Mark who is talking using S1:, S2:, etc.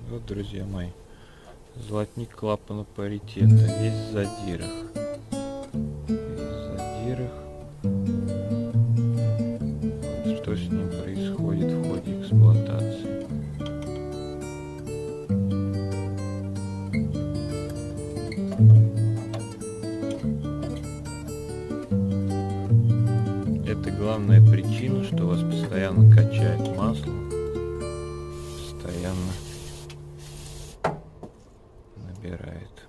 S1: Вот, друзья мои, золотник клапана паритета, весь в задирах. Вот что с ним происходит в ходе эксплуатации. Это главная причина, что вас постоянно качает масло, постоянно набирает.